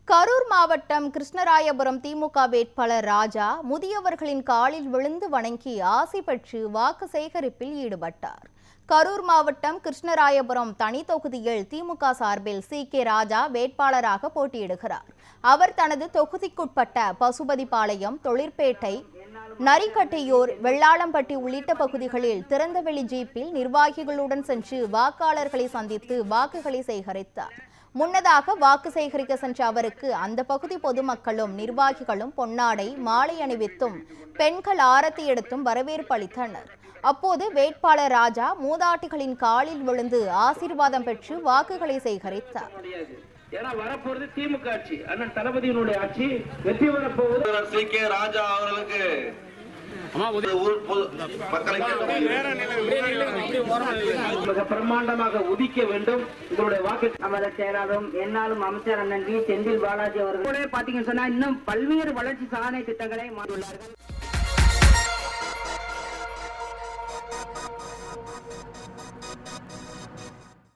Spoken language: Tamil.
கரூர் மாவட்டம் கிருஷ்ணராயபுரம் திமுக வேட்பாளர் ராஜா முதியவர்களின் காலில் விழுந்து வணங்கி ஆசி பெற்று வாக்கு சேகரிப்பில் ஈடுபட்டார். கரூர் மாவட்டம் கிருஷ்ணராயபுரம் தனி தொகுதியில் திமுக சார்பில் சி.கே. ராஜா வேட்பாளராக போட்டியிடுகிறார். அவர் தனது தொகுதிக்குட்பட்ட பசுபதிபாளையம், தொழிற்பேட்டை, நரிக்கட்டையூர், வெள்ளாளம்பட்டி உள்ளிட்ட பகுதிகளில் திறந்தவெளி ஜீப்பில் நிர்வாகிகளுடன் சென்று வாக்காளர்களை சந்தித்து வாக்குகளை சேகரித்தார். முன்னதாக வாக்கு சேகரிக்க சென்ற அவருக்கு அந்த பகுதி பொதுமக்களும் நிர்வாகிகளும் பொன்னாடை, மாலை அணிவித்தும் பெண்கள் ஆரத்தி எடுத்தும் வரவேற்பு அளித்தனர். அப்போது வேட்பாளர் ராஜா மூதாட்டிகளின் காலில் விழுந்து ஆசீர்வாதம் பெற்று வாக்குகளை சேகரித்தார். ஏன்னா வரப்போறது திமுக ஆட்சி, அண்ணன் தளபதியினுடைய ஆட்சி வெற்றி வரப்போவது. சி.கே. ராஜா அவர்களுக்கு மிக பிரம்மாண்டமாக உதிக்க வேண்டும். உங்களுடைய வாக்கு நமது செயலாளரும் என்னாலும் அமைச்சர் அண்ணன் வி. செந்தில் பாலாஜி அவர்கள் பாத்தீங்கன்னு சொன்னா இன்னும் பல்வேறு வளர்ச்சி சாதனை திட்டங்களை மாற்றியுள்ளார்கள்.